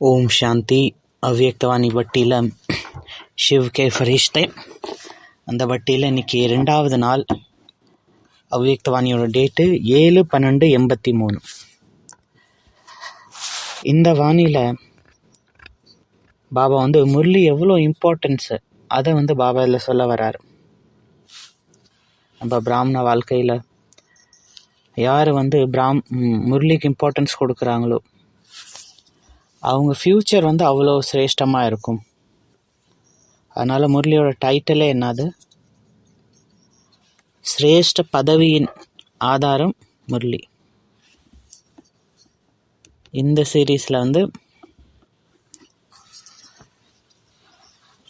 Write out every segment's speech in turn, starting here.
ओम शांति. அவ்வியக்தவாணி வட்டியில் ஷிவ் கே ஃபரிஷ்தே. அந்த வட்டியில் இன்றைக்கி 2வது நாள். அவ்வியக்தவாணியோட டேட்டு 7/12/83. இந்த வாணியில் பாபா முரளி எவ்வளோ இம்பார்ட்டன்ஸு அதை பாபா இதில் சொல்ல வர்றாரு. நம்ம பிராமண வாழ்க்கையில் யார் முரளிக்கு இம்பார்ட்டன்ஸ் கொடுக்குறாங்களோ அவங்க ஃப்யூச்சர் அவ்வளோ சிரேஷ்டமாக இருக்கும். அதனால் முரளியோட டைட்டிலே என்னது? சிரேஷ்ட பதவியின் ஆதாரம் முரளி. இந்த சீரீஸில்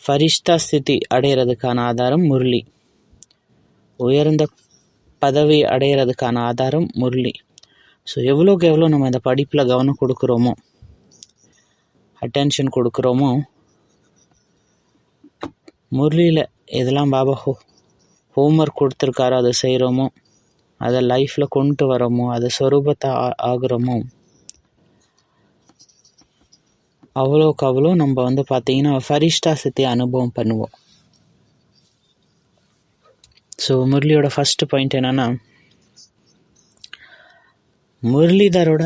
ஃபரிஷ்தா ஸ்திதி அடையிறதுக்கான ஆதாரம் முரளி, உயர்ந்த பதவி அடையிறதுக்கான ஆதாரம் முரளி. ஸோ எவ்வளோக்கு எவ்வளோ நம்ம இந்த படிப்பில் கவனம் கொடுக்குறோமோ, அட்டென்ஷன் கொடுக்குறோமோ, முரளியில் எதெல்லாம் பாபா ஹோம்ஒர்க் கொடுத்துருக்காரோ அதை செய்கிறோமோ, அதை லைஃப்பில் கொண்டு வரோமோ, அதை சொரூபத்தை ஆகுறோமோ, அவ்வளோக்கு அவ்வளோ நம்ம பார்த்திங்கன்னா ஃபரிஷ்டா சித்தியை அனுபவம் பண்ணுவோம். ஸோ முரளியோட ஃபஸ்ட்டு பாயிண்ட் என்னென்னா, முரளிதரோட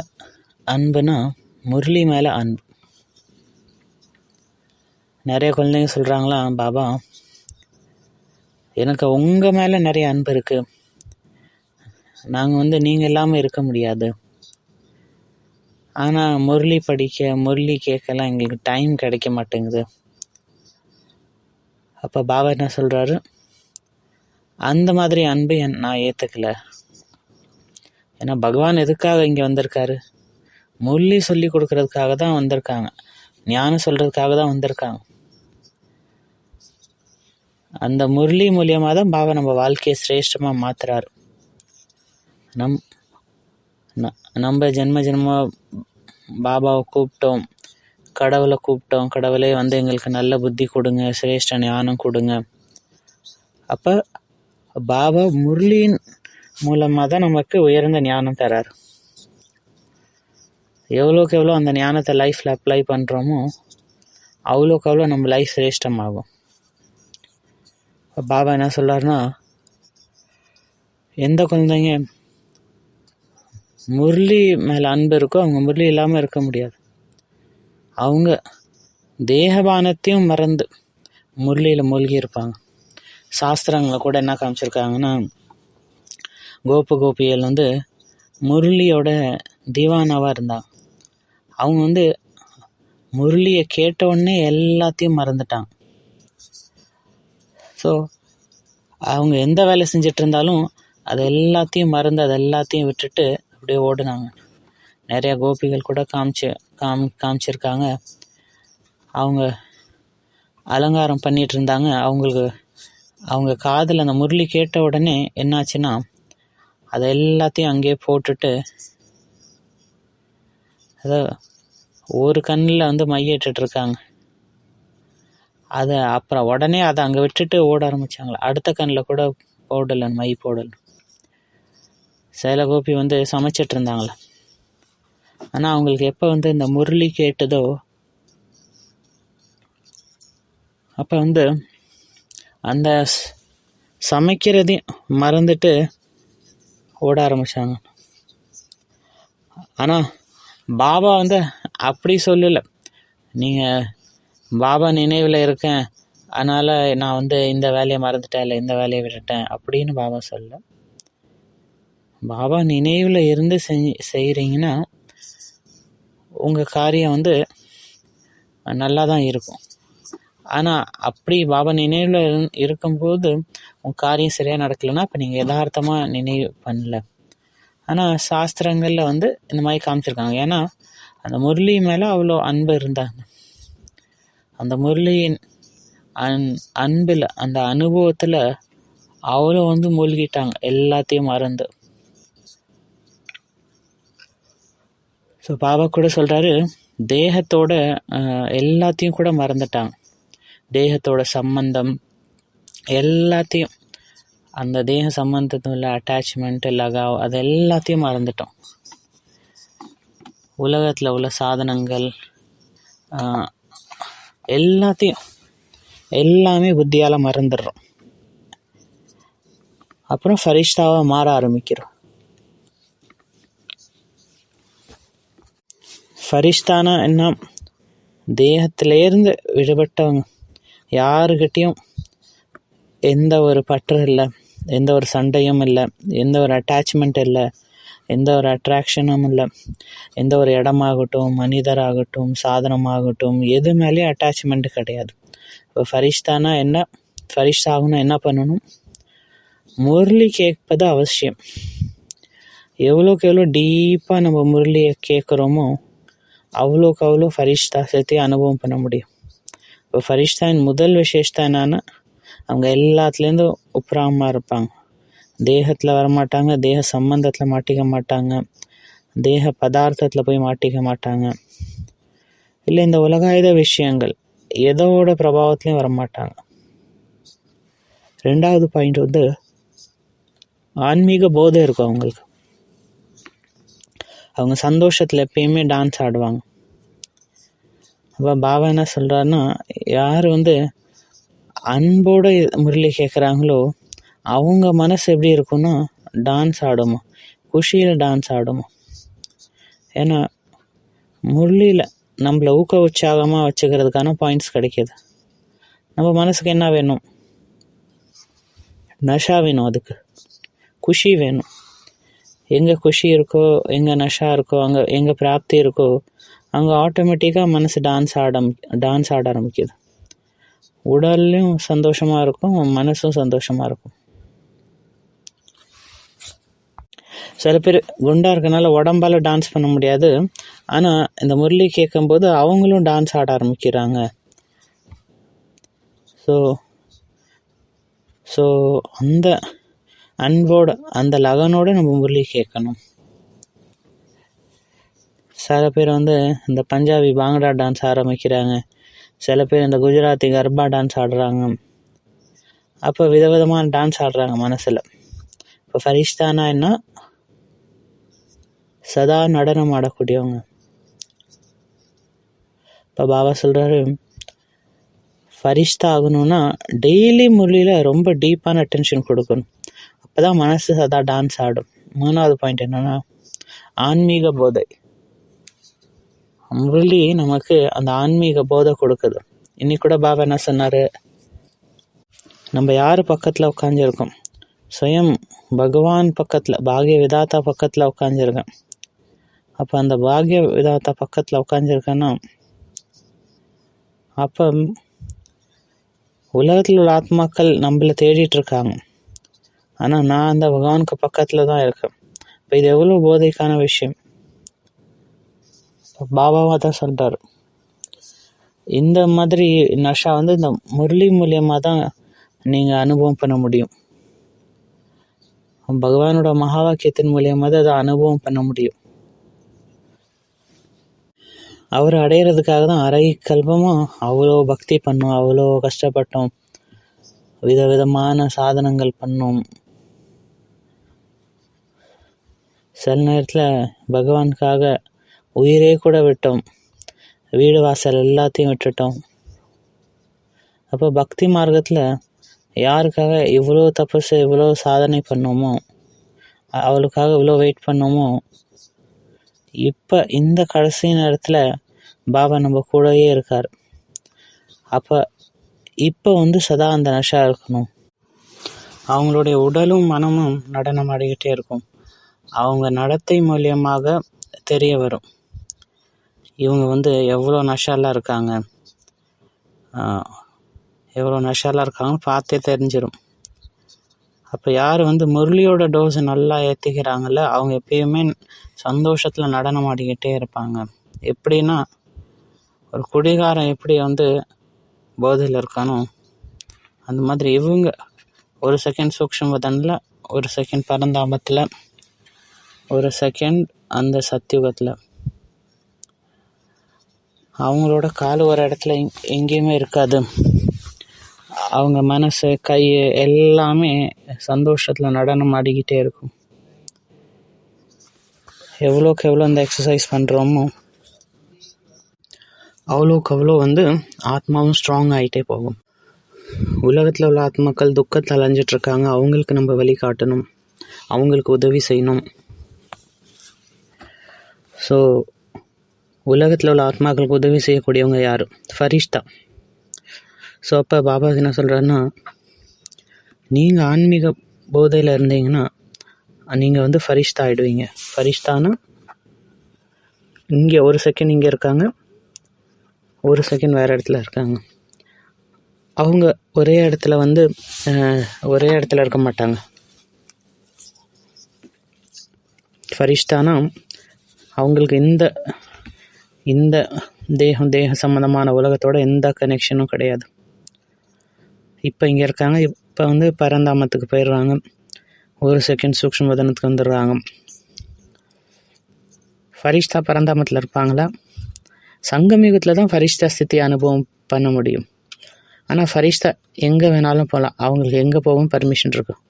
அன்புனா முரளி மேலே அன்பு. நிறைய குழந்தைங்க சொல்கிறாங்களாம், பாபா எனக்கு உங்கள் மேலே நிறைய அன்பு இருக்குது, நாங்கள் நீங்கள் இல்லாமல் இருக்க முடியாது, ஆனால் முரளி படிக்க முரளி கேட்கலாம் எங்களுக்கு டைம் கிடைக்க மாட்டேங்குது. அப்போ பாபா என்ன சொல்கிறாரு, அந்த மாதிரி அன்பு நான் ஏற்றுக்கல. ஏன்னா பகவான் எதுக்காக இங்கே வந்திருக்காரு? முரளி சொல்லி கொடுக்கறதுக்காக தான் வந்திருக்காங்க, ஞானம் சொல்கிறதுக்காக தான் வந்திருக்காங்க. அந்த முரளி மூலியமாக தான் பாபா நம்ம வாழ்க்கையை சிரேஷ்டமாக மாற்றுறாரு. நம்ம ஜென்ம பாபாவை கூப்பிட்டோம், கடவுளை கூப்பிட்டோம், கடவுளே எங்களுக்கு நல்ல புத்தி கொடுங்க, சிரேஷ்ட ஞானம் கொடுங்க. அப்போ பாபா முரளியின் மூலமாக தான் நமக்கு உயர்ந்த ஞானம் தராரு. எவ்வளோக்கு எவ்வளோ அந்த ஞானத்தை லைஃப்பில் அப்ளை பண்ணுறோமோ அவ்வளோக்கு அவ்வளோ நம்ம லைஃப் சிரேஷ்டமாகும். பாபா என்ன சொல்கிறாருன்னா, எந்த குழந்தைங்க முரளி மேலே அன்பு இருக்கோ அவங்க முரளி இல்லாமல் இருக்க முடியாது. அவங்க தேகபானத்தையும் மறந்து முரளியில் மூழ்கி இருப்பாங்க. சாஸ்திரங்களை கூட என்ன காமிச்சிருக்காங்கன்னா, கோபிகள் முரளியோட தீவானாவாக இருந்தாங்க. அவங்க முரளியை கேட்ட உடனே எல்லாத்தையும் மறந்துட்டாங்க. ஸோ அவங்க எந்த வேலை செஞ்சிட்டு இருந்தாலும் அதை எல்லாத்தையும் மறந்து அதை எல்லாத்தையும் விட்டுட்டு அப்படியே ஓடுனாங்க. நிறையா கோபிகள் கூட காமிச்சிருக்காங்க. அவங்க அலங்காரம் பண்ணிட்டு இருந்தாங்க. அவங்க காதில் அந்த முரளி கேட்ட உடனே என்னாச்சுன்னா அதை எல்லாத்தையும் அங்கேயே போட்டுட்டு அதை ஒரு கண்ணில் மையிட்டு இருக்காங்க. அதை அப்புறம் உடனே அதை அங்கே விட்டுட்டு ஓட ஆரம்பித்தாங்களா. அடுத்த கண்ணில் கூட மை போடலை. சில கோபி சமைச்சிட்டு இருந்தாங்களே, ஆனால் அவங்களுக்கு எப்போ இந்த முரளி கேட்டதோ அப்போ அந்த சமைக்கிறதையும் மறந்துட்டு ஓட ஆரம்பித்தாங்க. ஆனால் பாபா அப்படி சொல்லலை, நீங்கள் பாபா நினைவில் இருக்கேன் அதனால் நான் இந்த வேலையை மறந்துட்டேன், இல்லை இந்த வேலையை விட்டுட்டேன் அப்படின்னு பாபா சொல்ல. பாபா நினைவில் இருந்து செய்கிறீங்கன்னா உங்கள் காரியம் நல்லா தான் இருக்கும். ஆனால் அப்படி பாபா நினைவில் இருக்கும்போது உங்கள் காரியம் சரியாக நடக்கலைன்னா அப்போ நீங்கள் யதார்த்தமாக நினைவு பண்ணல. ஆனால் சாஸ்திரங்களில் இந்த மாதிரி காமிச்சிருக்காங்க. ஏன்னா அந்த முரளி மேலே அவ்வளோ அன்பு இருந்தாங்க. அந்த முரளியின் அன்பில் அந்த அனுபவத்தில் அவ்வளோ மூழ்கிட்டாங்க, எல்லாத்தையும் மறந்து. ஸோ பாபா கூட சொல்கிறாரு, தேகத்தோட எல்லாத்தையும் கூட மறந்துட்டாங்க. தேகத்தோட சம்பந்தம் எல்லாத்தையும், அந்த தேக சம்பந்தத்தில் உள்ள அட்டாச்மெண்ட் லகாவ் அது எல்லாத்தையும் மறந்துட்டோம். உலகத்தில் உள்ள சாதனங்கள் எல்லாமே புத்தியால் மறந்துடுறோம். அப்புறம் ஃபரிஷ்தாவாக மாற ஆரம்பிக்கிறோம். ஃபரிஷ்தானா என்ன? தேகத்திலேருந்து விடுபட்டவங்க. யாருக்கிட்டேயும் எந்த ஒரு பற்று இல்லை, எந்த ஒரு சண்டையும் இல்லை, எந்த ஒரு அட்டாச்மெண்ட் இல்லை, எந்த ஒரு அட்ராக்ஷனும் இல்லை. எந்த ஒரு இடமாகட்டும், மனிதராகட்டும், சாதனமாகட்டும், எது மேலேயும் அட்டாச்மெண்ட்டு கிடையாது. இப்போ ஃபரிஷ்தானா என்ன? ஃபரிஷ்தாகணும் என்ன பண்ணணும்? முரளி கேட்பது அவசியம். எவ்வளோக்கு எவ்வளோ டீப்பாக நம்ம முரளியை கேட்குறோமோ அவ்வளோக்கு அவ்வளோ ஃபரிஷ்தா சேர்த்து அனுபவம் பண்ண முடியும். இப்போ ஃபரிஷ்தாவின் முதல் விசேஷத்தை என்னன்னா, அவங்க எல்லாத்துலேருந்தும் உப்புறாமல் இருப்பாங்க. தேகத்தில் வரமாட்டாங்க, தேக சம்பந்தத்தில் மாட்டிக்க மாட்டாங்க, தேக பதார்த்தத்தில் போய் மாட்டிக்க மாட்டாங்க, இல்லை இந்த உலகாயுத விஷயங்கள் எதோட பிரபாவத்துலேயும் வரமாட்டாங்க. 2வது பாயிண்ட் வந்து ஆன்மீக போதை இருக்கும் அவங்களுக்கு. அவங்க சந்தோஷத்தில் எப்பயுமே டான்ஸ் ஆடுவாங்க. அப்போ பாபா என்ன சொல்கிறாருன்னா, யார் வந்து அன்போட முரளி கேட்குறாங்களோ அவங்க மனசு எப்படி இருக்குன்னா டான்ஸ் ஆடுமா, குஷியில் டான்ஸ் ஆடுமா. ஏன்னா முரளியில் நம்மளை ஊக்க உற்சாகமாக வச்சுக்கிறதுக்கான பாயிண்ட்ஸ் கிடைக்கிது. நம்ம மனசுக்கு என்ன வேணும்? நஷா வேணும், அதுக்கு குஷி வேணும். எங்கே குஷி இருக்கோ, எங்கே நஷா இருக்கோ, அங்கே எங்கே பிராப்தி இருக்கோ, அங்கே ஆட்டோமேட்டிக்காக மனசு டான்ஸ் ஆட ஆரம்பிக்குது. உடல்லையும் சந்தோஷமாக இருக்கும், மனசும் சந்தோஷமாக இருக்கும். சில பேர் குண்டாக இருக்கனால உடம்பால் டான்ஸ் பண்ண முடியாது, ஆனால் இந்த முரளி கேட்கும்போது அவங்களும் டான்ஸ் ஆட ஆரம்பிக்கிறாங்க. ஸோ அந்த அன்போட அந்த லகனோடு நம்ம முரளி கேட்கணும். சில பேர் வந்து இந்த பஞ்சாபி பாங்கடா டான்ஸ் ஆரம்பிக்கிறாங்க, சில பேர் இந்த குஜராத்தி கர்பா டான்ஸ் ஆடுறாங்க. அப்போ விதவிதமான டான்ஸ் ஆடுறாங்க மனசில். இப்போ ஃபரிஷ்தானா என்ன? சதா நடனம் ஆடக்கூடியவங்க. இப்போ பாபா சொல்கிறாரு, ஃபரிஷ்தா ஆகணும்னா டெய்லி முரளியில் ரொம்ப டீப்பான அட்டென்ஷன் கொடுக்கணும். அப்போ தான் மனசு சதா டான்ஸ் ஆடும். 3வது பாயிண்ட் என்னென்னா ஆன்மீக போதை. முரளி நமக்கு அந்த ஆன்மீக போதை கொடுக்குது. இன்னைக்கு கூட பாபா என்ன சொன்னார்? நம்ம யார் பக்கத்தில் உட்காந்துருக்கோம்? ஸ்வயம் பகவான் பக்கத்தில், பாக்ய விதாத்தா பக்கத்தில் உட்காந்துருக்கேன். அப்போ அந்த பாக்ய விதாத்தா பக்கத்தில் உட்காந்துருக்கேன்னா அப்போ உலகத்தில் உள்ள ஆத்மாக்கள் நம்மளை தேடிட்டுருக்காங்க, ஆனால் நான் அந்த பகவானுக்கு பக்கத்தில் தான் இருக்கேன். இப்போ இது எவ்வளோ போதைக்கான விஷயம். பாபாவாக தான் சொல்கிறார், இந்த மாதிரி நஷா வந்து இந்த முரளி மூலியமாக தான் நீங்கள் அனுபவம் பண்ண முடியும். பகவானோட மகா வாக்கியத்தின் மூலியமாக தான் அதை அனுபவம் பண்ண முடியும். அவர் அடையிறதுக்காக தான் அரை கல்பமாக அவ்வளோ பக்தி பண்ணோம், அவ்வளோ கஷ்டப்பட்டோம், விதவிதமான சாதனங்கள் பண்ணோம். சில நேரத்தில் பகவானுக்காக உயிரே கூட விட்டோம், வீடு வாசல் எல்லாத்தையும் விட்டுட்டோம். அப்போ பக்தி மார்க்கத்தில் யாருக்காக இவ்வளோ தபசு, இவ்வளோ சாதனை பண்ணோமோ, அவளுக்காக இவ்வளோ வெயிட் பண்ணோமோ, இப்போ இந்த கடைசி நேரத்தில் பாபா நம்ம கூடவே இருக்கார். அப்போ இப்போ வந்து சதா அந்த நஷா இருக்கணும். அவங்களுடைய உடலும் மனமும் நடனம் ஆடிக்கிட்டே இருக்கும். அவங்க நடத்தை மூலியமாக தெரிய வரும் இவங்க வந்து எவ்வளோ நஷாலாம் இருக்காங்க, பார்த்தே தெரிஞ்சிடும். அப்போ யார் வந்து முரளியோட டோஸை நல்லா ஏற்றிக்கிறாங்கள அவங்க எப்பயுமே சந்தோஷத்தில் நடனம் ஆடிக்கிட்டே இருப்பாங்க. எப்படின்னா ஒரு குடிகாரன் எப்படி வந்து போதையில் இருக்கானோ அந்த மாதிரி இவங்க ஒரு செகண்ட் சூக்ஷ்மதனில், ஒரு செகண்ட் பரந்தாமத்தில், ஒரு செகண்ட் அந்த சத்தியுகத்தில். அவங்களோட கால் ஒரு இடத்துல எங்கேயுமே இருக்காது. அவங்க மனசு, கை எல்லாமே சந்தோஷத்தில் நடனம் ஆடிக்கிட்டே இருக்கும். எவ்வளோக்கு எவ்வளோ இந்த எக்ஸசைஸ் பண்ணுறோமோ அவ்வளோக்கு அவ்வளோ வந்து ஆத்மாவும் ஸ்ட்ராங் ஆகிட்டே போகும். உலகத்தில் உள்ள ஆத்மாக்கள் துக்கத்தை அலைஞ்சிட்ருக்காங்க, அவங்களுக்கு நம்ம வழி காட்டணும், அவங்களுக்கு உதவி செய்யணும். ஸோ உலகத்தில் உள்ள ஆத்மாக்களுக்கு உதவி செய்யக்கூடியவங்க யார்? ஃபரிஷ்தா. ஸோ அப்போ பாபா என்ன சொல்கிறாருன்னா, நீங்கள் ஆன்மீக போதையில் இருந்தீங்கன்னா நீங்கள் வந்து ஃபரிஷ்தா ஆகிடுவீங்க. ஃபரிஷ்தானா இங்கே ஒரு செகண்ட் இங்கே இருக்காங்க, ஒரு செகண்ட் வேறு இடத்துல இருக்காங்க. அவங்க ஒரே இடத்துல வந்து ஒரே இடத்துல இருக்க மாட்டாங்க. ஃபரிஷ்தானா அவங்களுக்கு இந்த தேக சம்மந்தமான உலகத்தோட எந்த கனெக்ஷனும் கிடையாது. இப்போ இங்கே இருக்காங்க, இப்போ வந்து பரந்தாமத்துக்கு போயிடுறாங்க, ஒரு செகண்ட் சூக்ஷ்ம வதனத்துக்கு வந்துடுறாங்க. ஃபரிஷ்தா பரந்தாமத்தில் இருப்பாங்களா? சங்கமயுகத்தில் தான் ஃபரிஷ்தா ஸ்திதி அனுபவம் பண்ண முடியும். ஆனால் ஃபரிஷ்தா எங்கே வேணாலும் போகலாம், அவங்களுக்கு எங்கே போகவும் பர்மிஷன் இருக்கும்.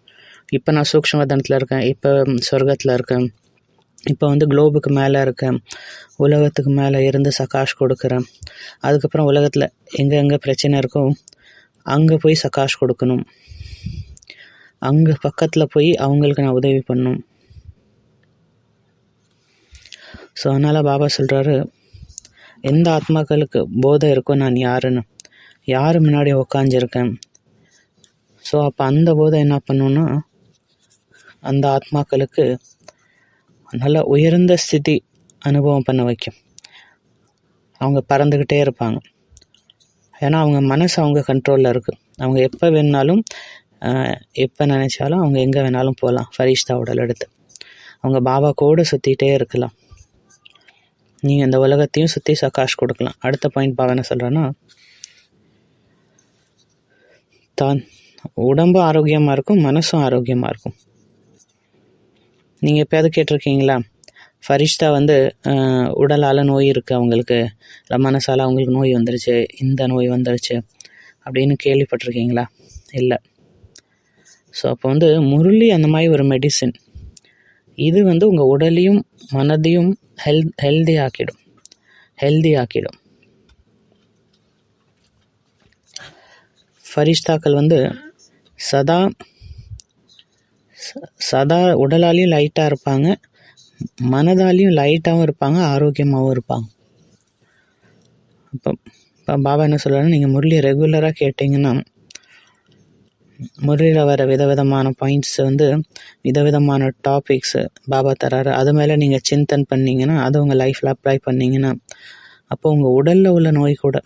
இப்போ நான் சூக்ஷ்ம வதனத்தில் இருக்கேன், இப்போ சொர்க்கத்தில் இருக்கேன், இப்போ வந்து குளோபுக்கு மேலே இருக்கேன், உலகத்துக்கு மேலே இருந்து சகாஷ் கொடுக்குறேன். அதுக்கப்புறம் உலகத்தில் எங்கே பிரச்சனை இருக்கோ அங்கே போய் சகாஷ் கொடுக்கணும், அங்கே பக்கத்தில் போய் அவங்களுக்கு நான் உதவி பண்ணணும். ஸோ அதனால் பாபா சொல்கிறாரு, எந்த ஆத்மாக்களுக்கு போதை இருக்கோ நான் யாருன்னு, யார் முன்னாடி உக்காந்துருக்கேன். ஸோ அப்போ அந்த போதை என்ன பண்ணணுன்னா, அந்த ஆத்மாக்களுக்கு நல்ல உயர்ந்த ஸ்திதி அனுபவம் பண்ண வைக்கும். அவங்க பறந்துக்கிட்டே இருப்பாங்க. ஏன்னா அவங்க மனசு அவங்க கண்ட்ரோலில் இருக்குது. அவங்க எப்போ வேணுனாலும் எப்போ நினச்சாலும் அவங்க எங்கே வேணாலும் போகலாம். ஃபரிஷ்தா உடல் எடுத்து அவங்க பாபா கூட சுற்றிகிட்டே இருக்கலாம். நீங்கள் இந்த உலகத்தையும் சுற்றி சகாஷ் கொடுக்கலாம். அடுத்த பாயிண்ட் பாபா என்ன சொல்கிறேன்னா, தான் உடம்பும் ஆரோக்கியமாக இருக்கும், மனசும் ஆரோக்கியமாக இருக்கும். நீங்கள் எப்போயாவது கேட்டிருக்கீங்களா, ஃபரிஷ்தா வந்து உடலால் நோய் இருக்குது அவங்களுக்கு, இல்லை மனசால் அவங்களுக்கு நோய் வந்துருச்சு, இந்த நோய் வந்துருச்சு அப்படின்னு கேள்விப்பட்டிருக்கீங்களா? இல்லை. ஸோ அப்போ வந்து முரளி அந்த மாதிரி ஒரு மெடிசின், இது வந்து உங்கள் உடலையும் மனதையும் ஹெல்தி ஆக்கிடும். ஃபரிஷ்தாக்கள் வந்து சதா உடலாலையும் லைட்டாக இருப்பாங்க, மனதாலையும் லைட்டாகவும் இருப்பாங்க, ஆரோக்கியமாகவும் இருப்பாங்க. இப்போ பாபா என்ன சொல்கிறாருன்னா, நீங்கள் முரளி ரெகுலராக கேட்டிங்கன்னா முரளியில் வர விதவிதமான பாயிண்ட்ஸ் வந்து விதவிதமான டாபிக்ஸு பாபா தராரு. அது மேலே நீங்கள் சிந்தன் பண்ணிங்கன்னா, அதை உங்கள் லைஃப்பில் அப்ளை பண்ணிங்கன்னா, அப்போ உங்கள் உடலில் உள்ள நோய் கூட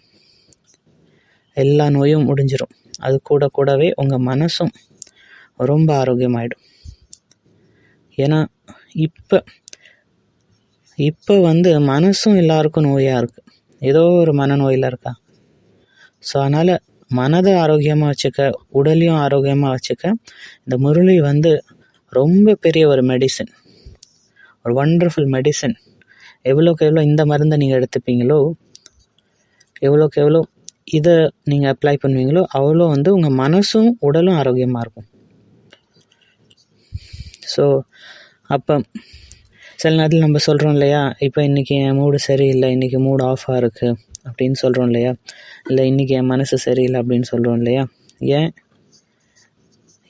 எல்லா நோயும் முடிஞ்சிடும். அது கூடவே உங்கள் மனசும் ரொம்ப ஆரோக்கியமாயிடும். ஏன்னா இப்போ வந்து மனசும் எல்லாருக்கும் நோயாக இருக்குது, ஏதோ ஒரு மனநோயில் இருக்கா. ஸோ அதனால் மனதை ஆரோக்கியமாக வச்சுக்க, உடலையும் ஆரோக்கியமாக வச்சுக்க இந்த முரளி வந்து ரொம்ப பெரிய ஒரு மெடிசன், ஒரு வண்டர்ஃபுல் மெடிசன். எவ்வளோக்கு எவ்வளோ இந்த மருந்தை நீங்கள் எடுத்துப்பீங்களோ, எவ்வளோக்கு எவ்வளோ இதை நீங்கள் அப்ளை பண்ணுவீங்களோ, அவ்வளோ வந்து உங்கள் மனசும் உடலும் ஆரோக்கியமாக இருக்கும். ஸோ அப்போ சில நேரத்தில் நம்ம சொல்கிறோம் இல்லையா, இப்போ இன்றைக்கி என் மூடு சரியில்லை, இன்றைக்கி மூடு ஆஃபாக இருக்குது அப்படின்னு சொல்கிறோம் இல்லையா, இல்லை இன்றைக்கி என் மனசு சரியில்லை அப்படின்னு சொல்கிறோம் இல்லையா.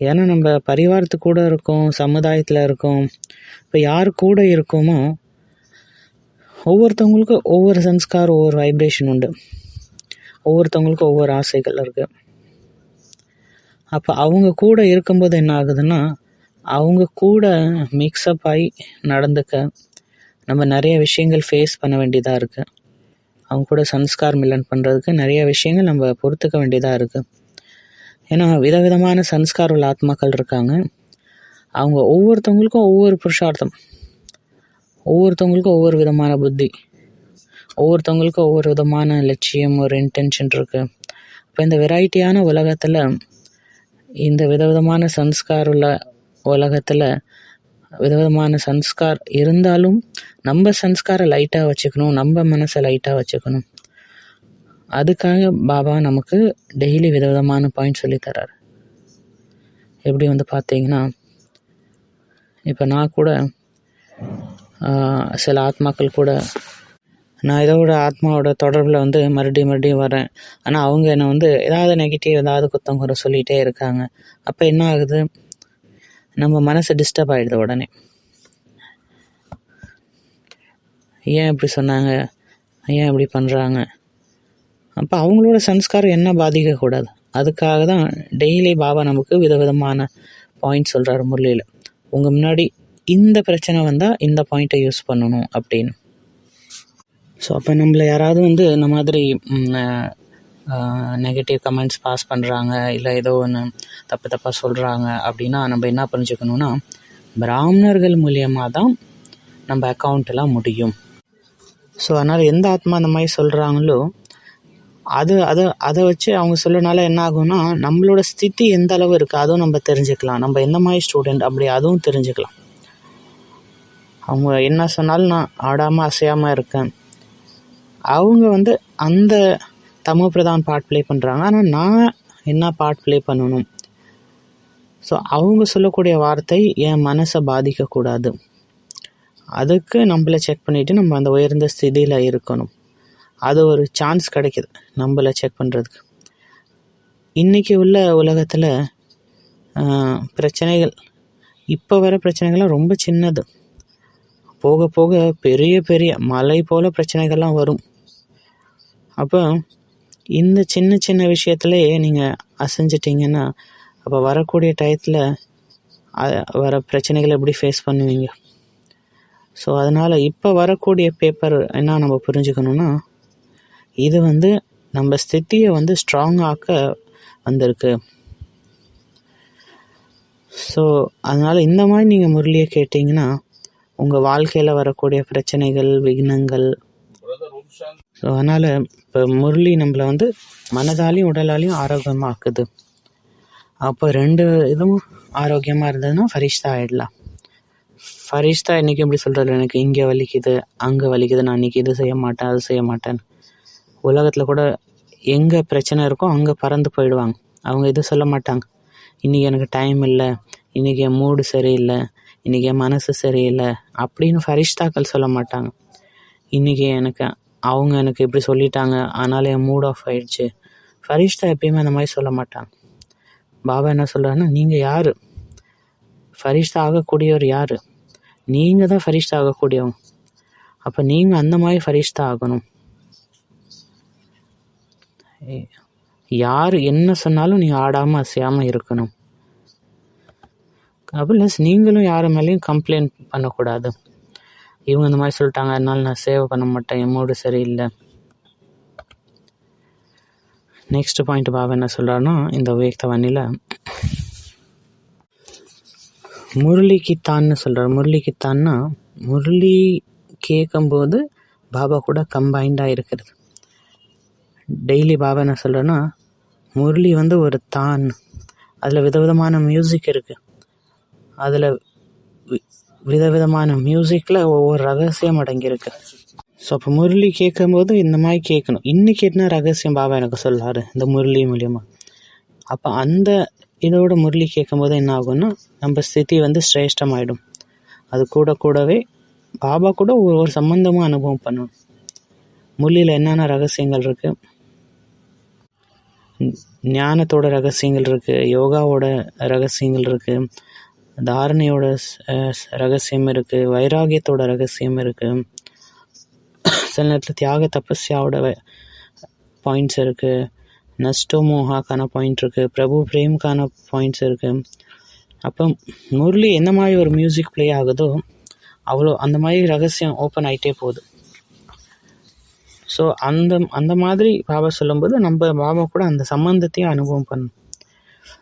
ஏன்னா நம்ம பரிவாரத்து கூட இருக்கோம், சமுதாயத்தில் இருக்கோம். இப்போ யார் கூட இருக்கோமோ ஒவ்வொருத்தவங்களுக்கும் ஒவ்வொரு சன்ஸ்கார், ஒவ்வொரு வைப்ரேஷன் உண்டு, ஒவ்வொருத்தவங்களுக்கும் ஒவ்வொரு ஆசைகள் இருக்குது. அப்போ அவங்க கூட இருக்கும்போது என்ன ஆகுதுன்னா, அவங்க கூட மிக்ஸ்அப் ஆகி நடந்துக்க நம்ம நிறைய விஷயங்கள் ஃபேஸ் பண்ண வேண்டியதாக இருக்குது. அவங்க கூட சன்ஸ்கார் மிலன் பண்ணுறதுக்கு நிறைய விஷயங்கள் நம்ம பொறுத்துக்க வேண்டியதாக இருக்குது. ஏன்னா விதவிதமான சன்ஸ்கார் உள்ள ஆத்மாக்கள் இருக்காங்க. அவங்க ஒவ்வொருத்தவங்களுக்கும் ஒவ்வொரு புருஷார்த்தம், ஒவ்வொருத்தவங்களுக்கும் ஒவ்வொரு விதமான புத்தி, ஒவ்வொருத்தவங்களுக்கும் ஒவ்வொரு விதமான லட்சியம், ஒரு இன்டென்ஷன் இருக்குது. இப்போ இந்த வெரைட்டியான உலகத்தில், இந்த விதவிதமான சன்ஸ்கார் உள்ள உலகத்தில் விதவிதமான சன்ஸ்கார் இருந்தாலும் நம்ம சன்ஸ்காரை லைட்டாக வச்சுக்கணும், நம்ம மனசை லைட்டாக வச்சுக்கணும். அதுக்காக பாபா நமக்கு டெய்லி விதவிதமான பாயிண்ட் சொல்லித்தரார். எப்படி வந்து பார்த்தீங்கன்னா, இப்போ நான் கூட சில ஆத்மாக்கள் கூட நான் இதோட ஆத்மாவோட தொடர்பில் வந்து மறுபடியும் வரேன். ஆனால் அவங்க என்னை வந்து ஏதாவது நெகட்டிவ் ஏதாவது குத்தம் குறை சொல்லிகிட்டே இருக்காங்க. அப்போ என்ன ஆகுது, நம்ம மனசு டிஸ்டர்ப் ஆகிடுது உடனே. ஏன் இப்படி சொன்னாங்க, ஏன் இப்படி பண்ணுறாங்க, அப்போ அவங்களோட சன்ஸ்காரம் என்ன பாதிக்கக்கூடாது. அதுக்காக தான் டெய்லி பாபா நமக்கு விதவிதமான பாயிண்ட் சொல்கிறாரு முரளியில். உங்கள் முன்னாடி இந்த பிரச்சனை வந்தால் இந்த பாயிண்ட்டை யூஸ் பண்ணணும் அப்படின்னு. ஸோ அப்போ நம்மளை யாராவது வந்து இந்த மாதிரி நெகட்டிவ் கமெண்ட்ஸ் பாஸ் பண்ணுறாங்க, இல்லை ஏதோ ஒன்று தப்பாக சொல்கிறாங்க அப்படின்னா நம்ம என்ன புரிஞ்சுக்கணுன்னா, பிராமணர்கள் மூலியமாக தான் நம்ம அக்கௌண்ட்டெல்லாம் முடியும். ஸோ அதனால் எந்த ஆத்மா அந்த மாதிரி சொல்கிறாங்களோ அதை வச்சு அவங்க சொல்லனால என்ன ஆகும்னா, நம்மளோட ஸ்திதி எந்த அளவு இருக்குது அதுவும் நம்ம தெரிஞ்சுக்கலாம். நம்ம எந்த மாதிரி ஸ்டூடெண்ட் அப்படி அதுவும் தெரிஞ்சுக்கலாம். அவங்க என்ன சொன்னாலும் நான் ஆடாமல் அசையாமல் இருக்கேன். அவங்க வந்து அந்த தமோ பிரதான் பார்ட் ப்ளே பண்ணுறாங்க, ஆனால் நான் என்ன பார்ட் ப்ளே பண்ணணும். ஸோ அவங்க சொல்லக்கூடிய வார்த்தை என் மனசை பாதிக்கக்கூடாது. அதுக்கு நம்மளை செக் பண்ணிவிட்டு நம்ம அந்த உயர்ந்த ஸ்திதியில் இருக்கணும். அது ஒரு சான்ஸ் கிடைக்கிது நம்மளை செக் பண்ணுறதுக்கு. இன்றைக்கி உள்ள உலகத்தில் பிரச்சனைகள், இப்போ வர பிரச்சனைகள்லாம் ரொம்ப சின்னது. போக போக பெரிய பெரிய மலை போல் பிரச்சனைகள்லாம் வரும். அப்போ இந்த சின்ன சின்ன விஷயத்துலேயே நீங்கள் அசைஞ்சிட்டிங்கன்னா அப்போ வரக்கூடிய டயத்தில் வர பிரச்சனைகளை எப்படி ஃபேஸ் பண்ணுவீங்க? ஸோ அதனால் இப்போ வரக்கூடிய பேப்பர் என்ன நம்ம புரிஞ்சுக்கணுன்னா, இது வந்து நம்ம ஸ்திதியை வந்து ஸ்ட்ராங்காக்க வந்திருக்கு. ஸோ அதனால் இந்த மாதிரி நீங்கள் முரளியை கேட்டிங்கன்னா உங்கள் வாழ்க்கையில் வரக்கூடிய பிரச்சனைகள், விக்னங்கள். ஸோ அதனால் இப்போ முரளி நம்மளை வந்து மனதாலையும் உடலாலையும் ஆரோக்கியமாக்குது. அப்போ 2 இதுவும் ஆரோக்கியமாக இருந்ததுன்னா ஃபரிஷ்தா ஆகிடலாம். ஃபரிஷ்தா இன்றைக்கி எப்படி சொல்கிறது, எனக்கு இங்கே வலிக்குது அங்கே வலிக்குது, நான் இன்றைக்கி இது செய்ய மாட்டேன் அது செய்ய மாட்டேன். உலகத்தில் கூட எங்கே பிரச்சனை இருக்கோ அங்கே பறந்து போயிடுவாங்க. அவங்க எதுவும் சொல்ல மாட்டாங்க, இன்றைக்கி எனக்கு டைம் இல்லை, இன்றைக்கி என் மூடு சரியில்லை, இன்றைக்கி என் மனசு சரியில்லை அப்படின்னு ஃபரிஷ்தாக்கள் சொல்ல மாட்டாங்க. இன்றைக்கி அவங்க எனக்கு இப்படி சொல்லிட்டாங்க அதனால் என் மூட் ஆஃப் ஆகிடுச்சு. ஃபரிஷ்தா எப்பயுமே அந்த மாதிரி சொல்ல மாட்டாங்க. பாபா என்ன சொல்கிறாருன்னா, நீங்கள் யார்? ஃபரிஷ்தா ஆகக்கூடியவர் யார்? நீங்கள் தான் ஃபரிஷ்தா ஆகக்கூடியவங்க. அப்போ நீங்கள் அந்த மாதிரி ஃபரிஷ்தா ஆகணும். யார் என்ன சொன்னாலும் நீங்கள் ஆடாமல் அசையாமல் இருக்கணும். ப்ளஸ் நீங்களும் யார் மேலேயும் கம்ப்ளைண்ட் பண்ணக்கூடாது. இவங்க இந்த மாதிரி சொல்லிட்டாங்க அதனால நான் சேவை பண்ண மாட்டேன், என் மூடு சரியில்லை. நெக்ஸ்ட் பாயிண்ட் பாபா என்ன சொல்கிறாருன்னா, இந்த விவேக்தவாணியில் முரளிக்குத்தான்னு சொல்கிறார். முரளிக்குத்தான்னா முரளி கேட்கும்போது பாபா கூட கம்பைண்டாக இருக்கிறது. டெய்லி பாபா என்ன சொல்கிறேன்னா, முரளி வந்து ஒரு தான், அதில் விதவிதமான மியூசிக் இருக்குது. அதில் விதவிதமான மியூசிக்கில் ஒவ்வொரு ரகசியம் அடங்கியிருக்கு. ஸோ அப்போ முரளி கேட்கும்போது இந்த மாதிரி கேட்கணும். இன்றைக்கி என்ன ரகசியம் பாபா எனக்கு சொல்லார் இந்த முரளி மூலியமாக. அப்போ அந்த இதோட முரளி கேட்கும்போது என்ன ஆகும்னா, நம்ம ஸ்திதி வந்து சிரேஷ்டமாயிடும். அது கூடவே பாபா கூட ஒரு சம்பந்தமாக அனுபவம் பண்ணணும். முரளியில் என்னென்ன ரகசியங்கள் இருக்குது, ஞானத்தோட ரகசியங்கள் இருக்குது, யோகாவோட ரகசியங்கள் இருக்குது, தாரணையோட ரகசியம் இருக்குது, வைராகியத்தோட ரகசியம் இருக்குது, சில நேரத்தில் தியாக தபஸ்யாவோட பாயிண்ட்ஸ் இருக்குது, நஷ்டோ மோகாக்கான பாயிண்ட் இருக்குது, பிரபு பிரேம்கான பாயிண்ட்ஸ் இருக்குது. அப்போ முரளி எந்த மாதிரி ஒரு மியூசிக் ப்ளே ஆகுதோ அவ்வளோ அந்த மாதிரி ரகசியம் ஓப்பன் ஆகிட்டே போகுது. ஸோ அந்த மாதிரி பாபா சொல்லும்போது நம்ம பாபா கூட அந்த சம்பந்தத்தையும் அனுபவம் பண்ணணும்.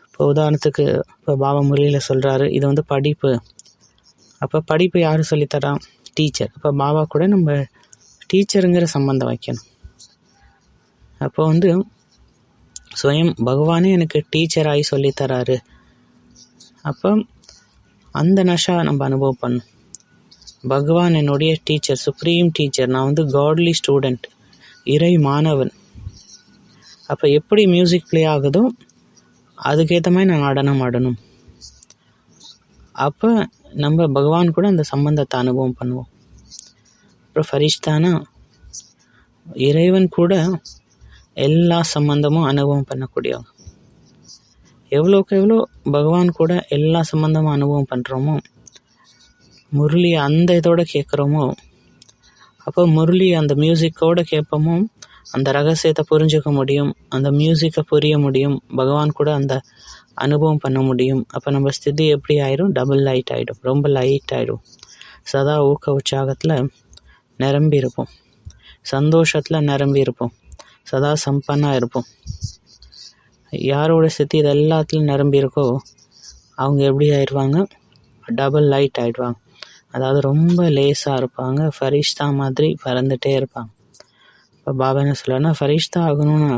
இப்போ உதாரணத்துக்கு இப்போ பாபா முரளியில் சொல்கிறாரு, இது வந்து படிப்பு. அப்போ படிப்பு யார் சொல்லித்தரா? டீச்சர். அப்போ பாபா கூட நம்ம டீச்சருங்கிற சம்பந்தம் வைக்கணும். அப்போ வந்து ஸ்வயம் பகவானே எனக்கு டீச்சராகி சொல்லித்தராரு. அப்போ அந்த நஷா நம்ம அனுபவம் பண்ணணும். பகவான் என்னுடைய டீச்சர், சுப்ரீம் டீச்சர், நான் வந்து காட்லி ஸ்டூடெண்ட், இறை மாணவன். அப்போ எப்படி மியூசிக் ப்ளே ஆகுதோ அதுக்கேற்ற மாதிரி நான் ஆடணும். அப்போ நம்ம பகவான் கூட அந்த சம்பந்தத்தை அனுபவம் பண்ணுவோம். அப்புறம் ஃபரிஷ்தானா இறைவன் கூட எல்லா சம்பந்தமும் அனுபவம் பண்ணக்கூடியவங்க. எவ்வளோக்கு எவ்வளோ பகவான் கூட எல்லா சம்பந்தமும் அனுபவம் பண்ணுறோமோ, முரளி அந்த இதோட கேட்குறோமோ, அப்போ முரளி அந்த மியூசிக்கோடு கேட்போமோ அந்த ரகசியத்தை புரிஞ்சுக்க முடியும், அந்த மியூசிக்கை புரிய முடியும், பகவான் கூட அந்த அனுபவம் பண்ண முடியும். அப்போ நம்ம ஸ்திதி எப்படி ஆயிடும்? டபுள் லைட் ஆகிடும், ரொம்ப லைட் ஆகிடும். சதா ஊக்க உற்சாகத்தில் நிரம்பி இருப்போம், சந்தோஷத்தில் நிரம்பி இருப்போம், சதா சம்பன்னாக இருப்போம். யாரோட ஸ்திதி இது எல்லாத்துலையும் நிரம்பி இருக்கோ அவங்க எப்படி ஆயிடுவாங்க? டபுள் லைட் ஆகிடுவாங்க. அதாவது ரொம்ப லேசாக இருப்பாங்க, ஃபரிஷ்தா மாதிரி பறந்துகிட்டே இருப்பாங்க. இப்போ பாபா என்ன சொல்கிறாருன்னா, ஃபரிஷ்தா ஆகணும்னா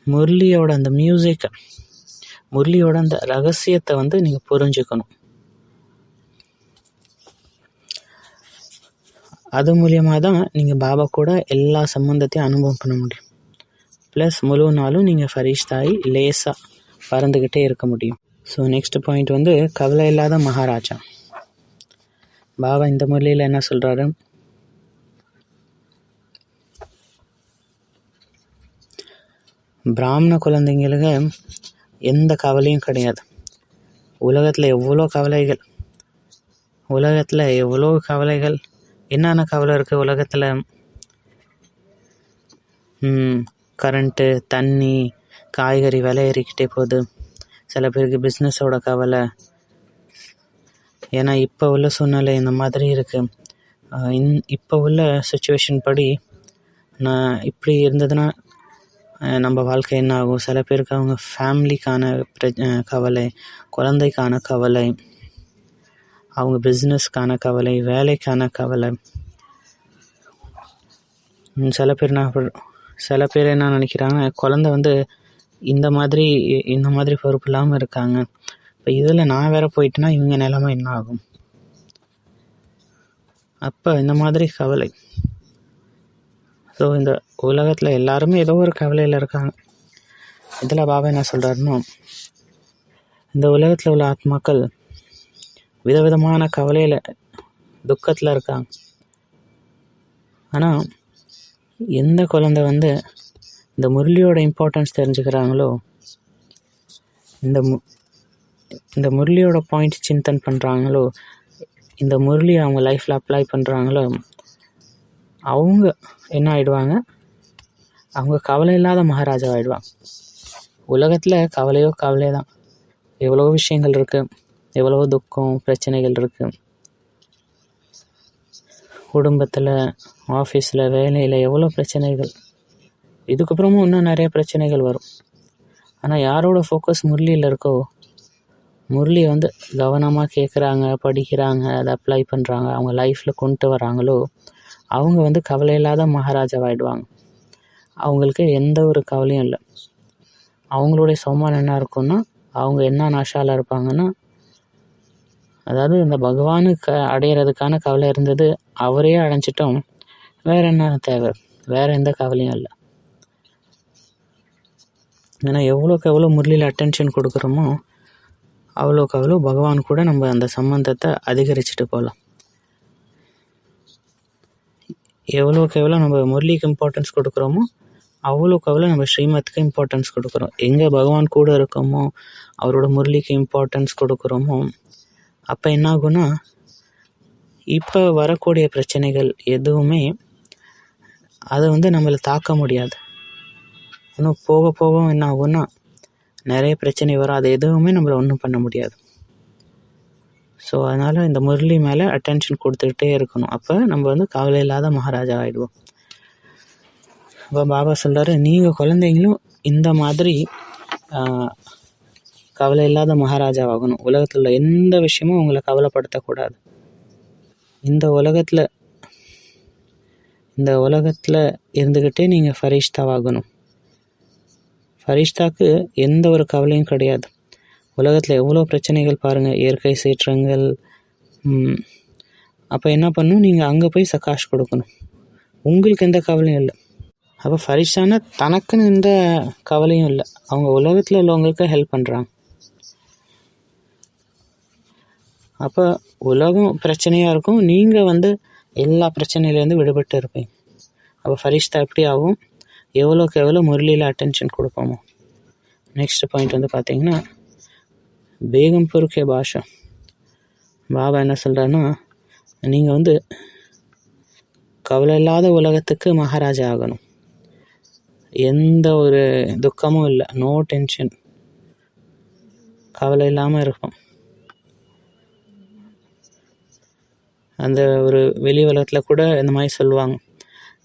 முரளியோட அந்த மியூசிக்கை, முரளியோட அந்த ரகசியத்தை நீங்கள் புரிஞ்சுக்கணும். அது மூலியமாக தான் நீங்கள் பாபா கூட எல்லா சம்பந்தத்தையும் அனுபவம் பண்ண முடியும். ப்ளஸ் முழு நாளும் நீங்கள் ஃபரிஷ்தாயி லேசாக பறந்துக்கிட்டே இருக்க முடியும். ஸோ நெக்ஸ்ட் பாயிண்ட் கவலை இல்லாத மகாராஜா. பாபா இந்த முரளியில் என்ன சொல்கிறாரு? பிராமண குழந்தைங்களுக்கு எந்த கவலையும் கிடையாது. உலகத்தில் எவ்வளோ கவலைகள், என்னென்ன கவலை இருக்குது உலகத்தில்? கரண்ட்டு, தண்ணி, காய்கறி விலை ஏறிக்கிட்டே போகுது. சில பேருக்கு பிஸ்னஸோட கவலை. ஏன்னா இப்போ உள்ள சூழ்நிலை இந்த மாதிரி இருக்குது. இப்போ உள்ள சுச்சுவேஷன் படி நான் இப்படி இருந்ததுன்னா நம்ம வாழ்க்கை என்ன ஆகும்? சில பேருக்கு அவங்க ஃபேமிலிக்கான கவலை, குழந்தைக்கான கவலை, அவங்க பிஸ்னஸ்க்கான கவலை, வேலைக்கான கவலை. சில பேர் என்ன நினைக்கிறாங்க, குழந்தை இந்த மாதிரி பொறுப்பு இல்லாமல் இருக்காங்க, இப்போ இதில் நான் வேற போயிட்டேன்னா இவங்க நிலைமை என்ன ஆகும்? அப்போ இந்த மாதிரி கவலை. ஸோ இந்த உலகத்தில் எல்லாருமே ஏதோ ஒரு கவலையில் இருக்காங்க. இதில் பாபா என்ன சொல்கிறாருன்னா, இந்த உலகத்தில் உள்ள ஆத்மாக்கள் விதவிதமான கவலையில், துக்கத்தில் இருக்காங்க. ஆனால் எந்த குழந்தை இந்த முரளியோட இம்பார்ட்டன்ஸ் தெரிஞ்சுக்கிறாங்களோ, இந்த முரளியோட பாயிண்ட் சிந்தன் பண்ணுறாங்களோ, இந்த முரளி அவங்க லைஃப்பில் அப்ளை பண்ணுறாங்களோ, அவங்க என்ன ஆகிடுவாங்க? அவங்க கவலை இல்லாத மகாராஜா ஆகிடுவாங்க. உலகத்தில் கவலை தான். எவ்வளோ விஷயங்கள் இருக்குது, எவ்வளோ துக்கம், பிரச்சனைகள் இருக்குது. குடும்பத்தில், ஆஃபீஸில், வேலையில் எவ்வளோ பிரச்சனைகள். இதுக்கப்புறமும் இன்னும் நிறைய பிரச்சனைகள் வரும். ஆனால் யாரோட ஃபோக்கஸ் முரளியில் இருக்கோ, முரளியை கவனமாக கேட்குறாங்க, படிக்கிறாங்க, அதை அப்ளை பண்ணுறாங்க, அவங்க லைஃப்பில் கொண்டு வராங்களோ, அவங்க கவலை இல்லாத மகாராஜாவாகிடுவாங்க. அவங்களுக்கு எந்த ஒரு கவலையும் இல்லை. அவங்களுடைய சோமான் என்ன இருக்குன்னா, அவங்க என்ன நாஷாவில் இருப்பாங்கன்னா, அதாவது இந்த பகவானுக்கு அடையிறதுக்கான கவலை இருந்தது, அவரே அடைஞ்சிட்டோம், வேறு என்ன தேவை? வேறு எந்த கவலையும் இல்லை. ஏன்னா எவ்வளோக்கு எவ்வளோ முரளியில் அட்டென்ஷன் கொடுக்குறோமோ அவ்வளோக்கு அவ்வளோ பகவான் கூட நம்ம அந்த சம்பந்தத்தை அதிகரிச்சுட்டு போகலாம். எவ்வளோக்கு எவ்வளோ நம்ம முரளிக்கு இம்பார்ட்டன்ஸ் கொடுக்குறோமோ அவ்வளோக்கு அவ்வளோ நம்ம ஸ்ரீமத்துக்கு இம்பார்ட்டன்ஸ் கொடுக்குறோம். எங்கே பகவான் கூட இருக்கோமோ, அவரோட முரளிக்கு இம்பார்ட்டன்ஸ் கொடுக்குறோமோ, அப்போ என்ன ஆகும்னா, இப்போ வரக்கூடிய பிரச்சனைகள் எதுவுமே அதை நம்மளை தாக்க முடியாது. இன்னும் போக போக என்ன ஆகும்னா, நிறைய பிரச்சனை வரும், அது எதுவுமே நம்மளை ஒன்றும் பண்ண முடியாது. ஸோ அதனால் இந்த முரளி மேலே அட்டென்ஷன் கொடுத்துக்கிட்டே இருக்கணும். அப்போ நம்ம கவலை இல்லாத மகாராஜா ஆகிடுவோம். இப்போ பாபா சொல்கிறாரு, நீங்கள் குழந்தைங்களும் இந்த மாதிரி கவலை இல்லாத மகாராஜாவாகணும். உலகத்தில் உள்ள எந்த விஷயமும் உங்களை கவலைப்படுத்தக்கூடாது. இந்த உலகத்தில் இருந்துக்கிட்டே நீங்கள் ஃபரிஷ்தாவாகணும். ஃபரிஷ்தாக்கு எந்த ஒரு கவலையும் கிடையாது. உலகத்தில் எவ்வளோ பிரச்சனைகள் பாருங்கள், இயற்கை சீற்றங்கள். அப்போ என்ன பண்ணணும்? நீங்கள் அங்கே போய் சகாஷ் கொடுக்கணும். உங்களுக்கு எந்த கவலையும் இல்லை. அப்போ ஃபரிஷ்தானா தனக்குன்னு எந்த கவலையும் இல்லை. அவங்க உலகத்தில் உள்ளவங்களுக்கு ஹெல்ப் பண்ணுறாங்க. அப்போ உலகம் பிரச்சனையாக இருக்கும், நீங்கள் எல்லா பிரச்சனையிலேருந்து விடுபட்டு இருப்பீங்க. அப்போ ஃபரிஷ்தா எப்படி ஆகும்? எவ்வளோக்கு எவ்வளோ முரளியில் அட்டென்ஷன் கொடுப்போமோ. நெக்ஸ்ட் பாயிண்ட் வந்து பார்த்திங்கன்னா பேகம்பூர் கே பாஷா. பாபா என்ன சொல்கிறாருன்னா, நீங்கள் வந்து கவலை இல்லாத உலகத்துக்கு மகாராஜா ஆகணும். எந்த ஒரு துக்கமும் இல்லை, நோ டென்ஷன், கவலை இல்லாமல் இருக்கும். அந்த ஒரு வெளி உலகத்தில் கூட இந்த மாதிரி சொல்லுவாங்க,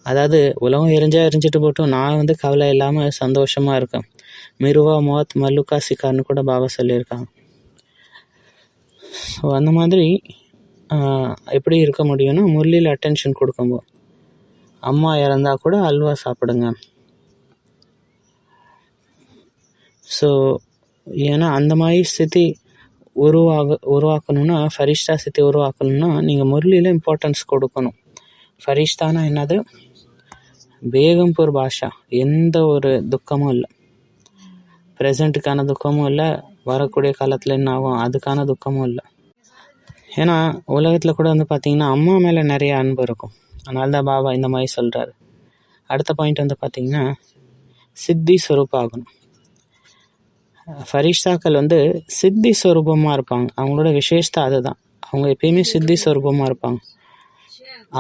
அதாவது உலகம் எரிஞ்சிட்டு போட்டும், நான் வந்து கவலை இல்லாமல் சந்தோஷமாக இருக்கேன். மிருவா மோத் மல்லுக்கா சிக்கார்னு கூட பாபா சொல்லியிருக்காங்க. ஸோ அந்த மாதிரி எப்படி இருக்க முடியும்னா, முரளியில் அட்டென்ஷன் கொடுக்கும்போது. அம்மா இறந்தால் கூட அல்வா சாப்பிடுங்க. ஸோ ஏன்னா அந்த மாதிரி ஸ்திதி உருவாக்கணும்னா, ஃபரிஷ்தா ஸ்திதி உருவாக்கணும்னா நீங்கள் முரளியில் இம்பார்ட்டன்ஸ் கொடுக்கணும். ஃபரிஷ்தானா என்னது? பேகம்பூர் பாஷா. எந்த ஒரு துக்கமும் இல்லை, ப்ரெசண்ட்டுக்கான துக்கமும் இல்லை, வரக்கூடிய காலத்தில் என்ன ஆகும் அதுக்கான துக்கமும் இல்லை. ஏன்னா உலகத்தில் கூட வந்து பார்த்திங்கன்னா அம்மா மேலே நிறைய அன்பு இருக்கும். அதனால தான் பாபா இந்த மாதிரி சொல்கிறாரு. அடுத்த பாயிண்ட் வந்து பார்த்திங்கன்னா சித்தி ஸ்வரூபம் ஆகணும். ஃபரிஷ்தாக்கள் வந்து சித்தி ஸ்வரூபமாக இருப்பாங்க. அவங்களோட விசேஷத்தை அதுதான். அவங்க எப்பயுமே சித்தி ஸ்வரூபமாக இருப்பாங்க.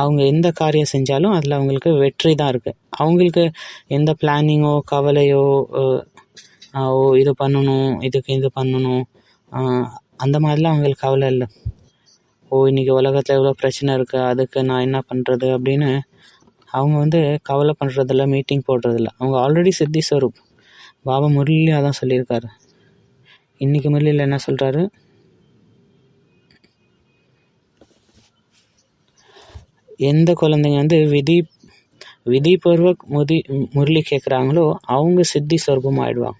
அவங்க எந்த காரியம் செஞ்சாலும் அதில் அவங்களுக்கு வெற்றி தான் இருக்குது. அவங்களுக்கு எந்த பிளானிங்கோ கவலையோ இது பண்ணணும் இதுக்கு இது பண்ணணும் அந்த மாதிரிலாம் அவங்களுக்கு கவலை இல்லை. இன்றைக்கி உலகத்தில் எவ்வளோ பிரச்சனை இருக்குது, அதுக்கு நான் என்ன பண்ணுறது அப்படின்னு அவங்க வந்து கவலை பண்ணுறதில்ல, மீட்டிங் போடுறதில்ல. அவங்க ஆல்ரெடி சித்தி ஸ்வரூப். பாபா முரளியில் அதான் சொல்லியிருக்காரு. இன்றைக்கி முரளியில் என்ன சொல்கிறாரு? எந்த குழந்தைங்க வந்து விதிபூர்வக் முரளி கேட்குறாங்களோ அவங்க சித்தி ஸ்வரூபம் ஆகிடுவாங்க.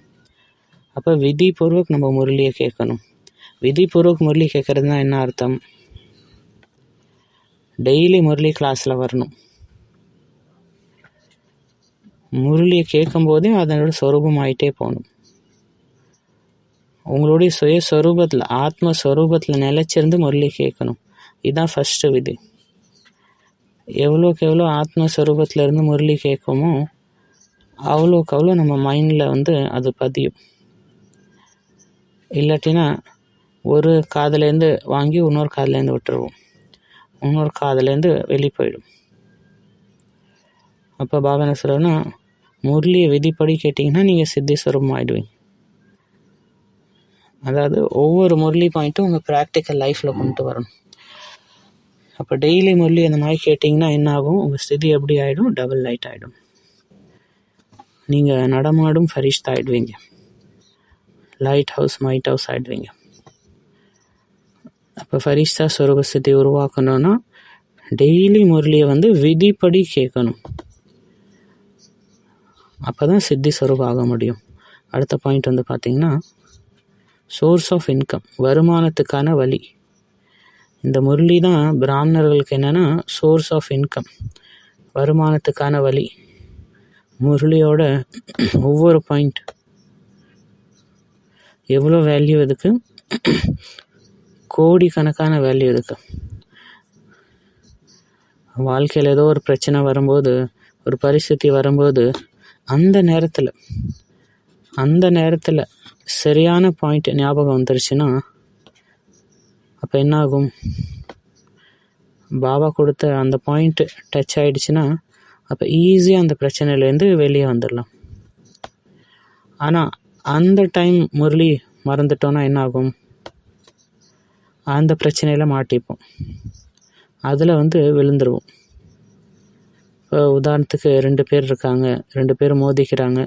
அப்போ விதிபூர்வக் நம்ம முரளியை கேட்கணும். விதிபூர்வக் முரளி கேட்குறதுனா என்ன அர்த்தம்? டெய்லி முரளி கிளாஸில் வரணும். முரளியை கேட்கும்போதே அதனோட ஸ்வரூபம் ஆகிட்டே போகணும். உங்களுடைய சுயஸ்வரூபத்தில் ஆத்மஸ்வரூபத்தில் நிலைச்சிருந்து முரளி கேட்கணும். இதுதான் ஃபஸ்ட்டு விதி. எவ்வளோக்கு எவ்வளோ ஆத்மஸ்வரூபத்தில் இருந்து முரளி கேட்குமோ அவ்வளோக்கு அவ்வளோ நம்ம மைண்டில் வந்து அது பதியும். இல்லாட்டினா ஒரு காதுலேருந்து வாங்கி இன்னொரு காதுலேருந்து விட்டுருவோம், இன்னொரு காதுலேருந்து வெளியே போயிடும். அப்போ பாபா என்ன சொல்கிறேன்னா, முரளியை விதிப்படி கேட்டிங்கன்னா நீங்கள் சித்தி ஸ்வரூபம் ஆகிடுவீங்க. அதாவது ஒவ்வொரு முரளி பாயிண்ட்டும் உங்கள் ப்ராக்டிக்கல் லைஃப்பில் கொண்டு வரணும். அப்போ டெய்லி முரளி அந்த மாதிரி கேட்டிங்கன்னா என்ன ஆகும்? உங்கள் ஸ்திதி எப்படி ஆகிடும்? டபுள் லைட் ஆகிடும். நீங்கள் நடமாடும் ஃபரிஷ்தா ஆகிடுவீங்க, லைட் ஹவுஸ் மைட் ஹவுஸ் ஆகிடுவீங்க. அப்போ ஃபரிஷ்தா ஸ்வரூப ஸ்திதி உருவாக்கணும்னா டெய்லி முரளியை வந்து விதிப்படி கேட்கணும். அப்போ தான் சித்தி ஸ்வரூபம் ஆக முடியும். அடுத்த பாயிண்ட் வந்து பார்த்திங்கன்னா சோர்ஸ் ஆஃப் இன்கம், வருமானத்துக்கான வழி. இந்த முரளி தான் பிராமணர்களுக்கு என்னென்னா சோர்ஸ் ஆஃப் இன்கம், வருமானத்துக்கான வழி. முரளியோட ஒவ்வொரு பாயிண்ட் எவ்வளோ வேல்யூ இதுக்கு? கோடிக்கணக்கான வேல்யூ இதுக்கு. வாழ்க்கையில் ஏதோ ஒரு பிரச்சனை வரும்போது, ஒரு பரிஸ்திதி வரும்போது அந்த நேரத்தில் சரியான பாயிண்ட் ஞாபகம் வந்துருச்சுன்னா அப்போ என்ன ஆகும்? பாபா கொடுத்த அந்த பாயிண்ட் டச் ஆகிடுச்சுன்னா அப்போ ஈஸியாக அந்த பிரச்சனையிலேருந்து வெளியே வந்துடலாம். ஆனால் அந்த டைம் முரளி மறந்துட்டோன்னா என்ன ஆகும்? அந்த பிரச்சனையில் மாட்டிப்போம், அதில் வந்து விழுந்துருவோம். இப்போ உதாரணத்துக்கு 2 பேர் இருக்காங்க, 2 பேரும் மோதிக்கிறாங்க.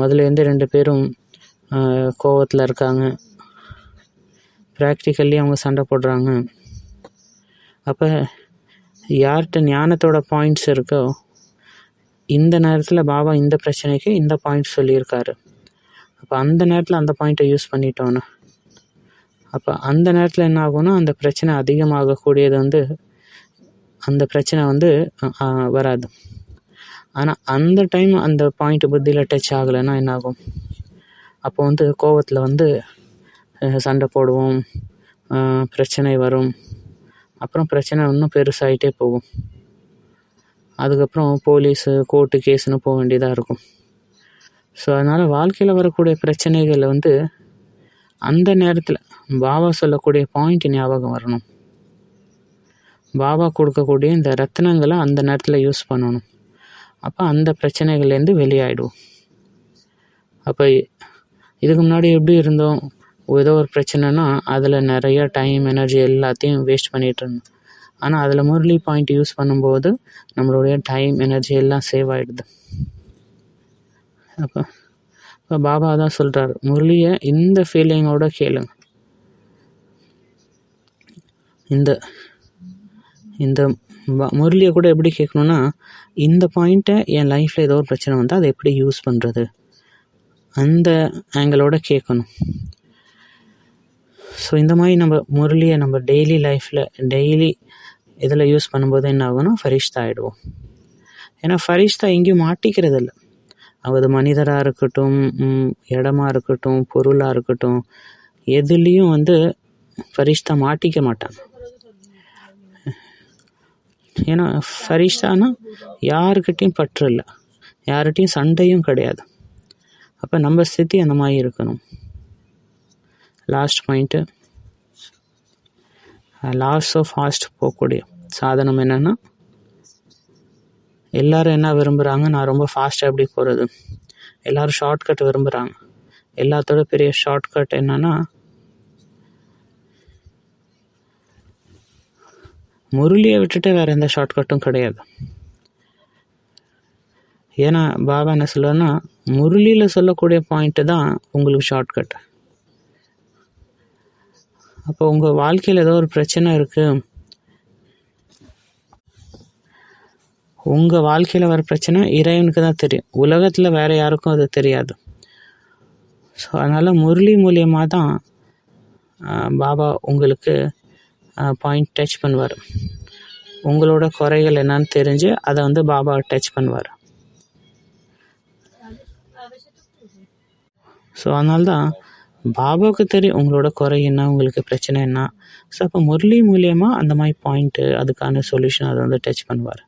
முதலேருந்து 2 பேரும் கோவத்தில் இருக்காங்க, ப்ராக்டிக்கல்லி அவங்க சண்டை போடுறாங்க. அப்போ யார்கிட்ட ஞானத்தோட பாயிண்ட்ஸ் இருக்கோ இந்த நேரத்தில் பாபா இந்த பிரச்சனைக்கு இந்த பாயிண்ட் சொல்லியிருக்காரு. அப்போ அந்த நேரத்தில் அந்த பாயிண்ட்டை யூஸ் பண்ணிட்டோன்னா அப்போ அந்த நேரத்தில் என்ன ஆகும்னா அந்த பிரச்சனை அதிகமாகக்கூடியது வந்து அந்த பிரச்சனை வந்து வராது. ஆனால் அந்த டைம் அந்த பாயிண்ட் புத்தியில் டச் ஆகலைன்னா என்ன ஆகும்? அப்போ வந்து கோவத்தில் வந்து சண்டை போடுவோம், பிரச்சனை வரும், அப்புறம் பிரச்சனை இன்னும் பெருசாகிட்டே போகும். அதுக்கப்புறம் போலீஸு கோர்ட்டு கேஸுன்னு போக வேண்டியதாக இருக்கும். ஸோ அதனால் வாழ்க்கையில் வரக்கூடிய பிரச்சனைகளை வந்து அந்த நேரத்தில் பாபா சொல்லக்கூடிய பாயிண்ட் ஞாபகம் வரணும். பாபா கொடுக்கக்கூடிய இந்த ரத்தினங்களை அந்த நேரத்தில் யூஸ் பண்ணணும். அப்போ அந்த பிரச்சனைகள்லேருந்து வெளியாயிடுவோம். அப்போ இதுக்கு முன்னாடி எப்படி இருந்தோம், ஏதோ ஒரு பிரச்சனைனா அதில் நிறைய டைம் எனர்ஜி எல்லாத்தையும் வேஸ்ட் பண்ணிகிட்டு இருந்தோம். ஆனால் அதில் முரளி பாயிண்ட் யூஸ் பண்ணும்போது நம்மளுடைய டைம் எனர்ஜி எல்லாம் சேவ் ஆகிடுது. அப்போ பாபா தான் சொல்கிறார், முரளியை இந்த ஃபீலிங்கோட கேளுங்க. இந்த இந்த முரளியை கூட எப்படி கேட்கணுன்னா, இந்த பாயிண்ட்டை என் லைஃப்பில் ஏதோ ஒரு பிரச்சனை வந்தால் அதை எப்படி யூஸ் பண்ணுறது, அந்த ஆங்கிளோட கேட்கணும். ஸோ இந்த மாதிரி நம்ம முரளியை நம்ம டெய்லி லைஃப்பில் டெய்லி இதில் யூஸ் பண்ணும்போது என்ன ஆகும்னா ஃபரிஷ்தா ஆகிடுவோம். ஏன்னா ஃபரிஷ்தா எங்கேயும் மாட்டிக்கிறது இல்லை. அது மனிதராக இருக்கட்டும், இடமா இருக்கட்டும், பொருளாக இருக்கட்டும், எதுலேயும் வந்து ஃபரிஷ்தா மாட்டிக்க மாட்டாங்க. ஏன்னா ஃபரிஷ்தானா யாருக்கிட்டையும் பற்று இல்லை, யார்கிட்டையும் சண்டையும் கிடையாது. அப்போ நம்ம ஸ்திதி அந்த மாதிரி இருக்கணும். Last point, last of fast போகக்கூடிய சாதனம் என்னென்னா, எல்லோரும் என்ன விரும்புகிறாங்க, நான் ரொம்ப ஃபாஸ்ட்டாக எப்படி போகிறது, எல்லோரும் ஷார்ட்கட் விரும்புகிறாங்க. எல்லாத்தோட பெரிய ஷார்ட்கட் என்னென்னா முரளியை விட்டுட்டு வேறு எந்த ஷார்ட்கட்டும் கிடையாது. ஏன்னா பாபா என்ன சொல்லுவார்னா, முரளியில் சொல்லக்கூடிய பாயிண்ட்டு தான் உங்களுக்கு ஷார்ட்கட். அப்போ உங்கள் வாழ்க்கையில் ஏதோ ஒரு பிரச்சனை இருக்குது, உங்கள் வாழ்க்கையில் வர பிரச்சனை இறைவனுக்கு தான் தெரியும், உலகத்தில் வேறு யாருக்கும் அது தெரியாது. ஸோ அதனால் முரளி மூலியமாக தான் பாபா உங்களுக்கு பாயிண்ட் டச் பண்ணுவார். உங்களோட குறைகள் என்னன்னு தெரிஞ்சு அதை வந்து பாபா டச் பண்ணுவார். ஸோ அதனால்தான் பாபாவுக்கு தெரியும் உங்களோட குறை என்ன, உங்களுக்கு பிரச்சனை என்ன. ஸோ அப்போ முரளி மூலியமாக அந்த மாதிரி பாயிண்ட்டு, அதுக்கான சொல்யூஷன் அதை வந்து டச் பண்ணுவார்.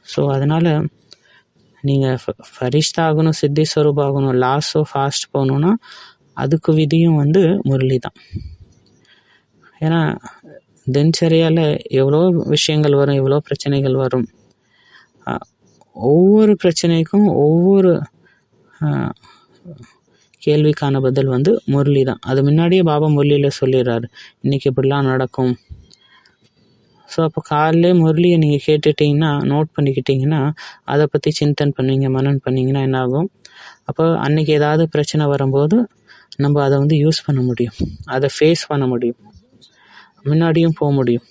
ஸோ அதனால் நீங்கள் ஃபரிஷ்தா ஆகணும், சித்தி ஸ்வரூப் ஆகணும், லாஸோ ஃபாஸ்ட் போகணுன்னா அதுக்கு விதியும் வந்து முரளி தான். ஏன்னா தினச்சரியால் எவ்வளோ விஷயங்கள் வரும், எவ்வளோ பிரச்சனைகள் வரும். ஒவ்வொரு பிரச்சனைக்கும் ஒவ்வொரு கேள்விக்கான பதில் வந்து முரளி தான். அது முன்னாடியே பாபா முரளியில் சொல்லிடுறாரு, இன்றைக்கி இப்படிலாம் நடக்கும். ஸோ அப்போ காலையிலே முரளியை நீங்கள் கேட்டுட்டிங்கன்னா, நோட் பண்ணிக்கிட்டிங்கன்னா, அதை பற்றி சிந்தன் பண்ணுவீங்க, மனன் பண்ணிங்கன்னா என்ன ஆகும், அப்போ அன்றைக்கி ஏதாவது பிரச்சனை வரும்போது நம்ம அதை வந்து யூஸ் பண்ண முடியும், அதை ஃபேஸ் பண்ண முடியும், முன்னாடியும் போக முடியும்.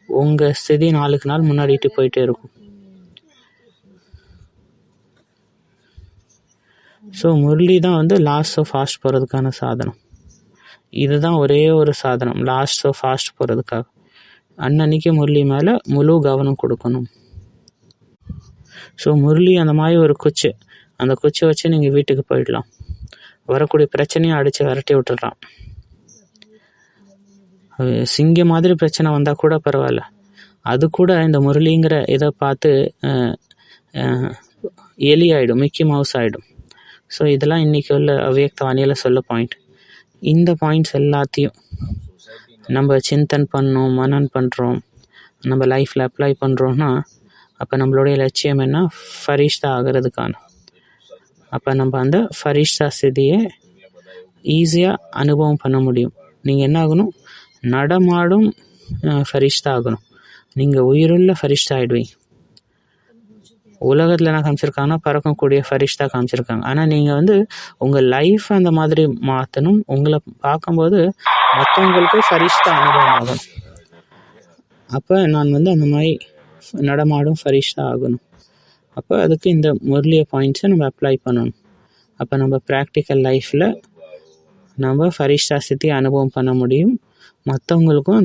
உங்கள் ஸ்திதி நாளுக்கு நாள் முன்னாடிட்டு போயிட்டே இருக்கும். ஸோ முரளி தான் வந்து லாஸ்ட் ஆஃப் ஃபாஸ்ட் போகிறதுக்கான சாதனம். இதுதான் ஒரே ஒரு சாதனம் லாஸ்ட் ஆஃப் ஃபாஸ்ட் போகிறதுக்காக. அன்னன்னைக்கு முரளி மேலே முழு கவனம் கொடுக்கணும். ஸோ முரளி அந்த மாதிரி ஒரு குச்சி, அந்த குச்சி வச்சு நீங்கள் வீட்டுக்கு போயிடலாம், வரக்கூடிய பிரச்சனையை அடித்து விரட்டி விட்டுடலாம். சிங்க மாதிரி பிரச்சனை வந்தால் கூட பரவாயில்ல, அது கூட இந்த முரளிங்கிற இதை பார்த்து எலி ஆகிடும், மிக்கி மவுஸ் ஆகிடும். ஸோ இதெல்லாம் இன்றைக்கி உள்ள அவ்வியக்த வாணியில் சொல்ல பாயிண்ட். இந்த பாயிண்ட்ஸ் எல்லாத்தையும் நம்ம சிந்தன் பண்ணோம், மனன் பண்ணுறோம், நம்ம லைஃப்பில் அப்ளை பண்ணுறோன்னா அப்போ நம்மளுடைய லட்சியம் என்ன, ஃபரிஷ்தா ஆகிறதுக்கான. அப்போ நம்ம அந்த ஃபரிஷ்தா ஸ்திதியை ஈஸியாக அனுபவம் பண்ண முடியும். நீங்கள் என்ன ஆகணும், நடமாடும் ஃபரிஷ்தா ஆகணும். நீங்கள் உயிருள்ள ஃபரிஷ்தா ஆகிடுவீங்க. உலகத்தில் என்ன காமிச்சிருக்காங்கன்னா பறக்கக்கூடிய ஃபரிஷ்தா காமிச்சிருக்காங்க. ஆனால் நீங்கள் வந்து உங்கள் லைஃப் அந்த மாதிரி மாற்றணும். உங்களை பார்க்கும்போது மற்றவங்களுக்கு ஃபரிஷ்தா அனுபவம் ஆகணும். அப்போ நான் வந்து அந்த மாதிரி நடமாடும் ஃபரிஷ்தா ஆகணும். அப்போ அதுக்கு இந்த முரளிய பாயிண்ட்ஸை நம்ம அப்ளை பண்ணணும். அப்போ நம்ம ப்ராக்டிக்கல் லைஃப்பில் நம்ம ஃபரிஷ்தா ஸ்திதி அனுபவம் பண்ண முடியும். மற்றவங்களுக்கும்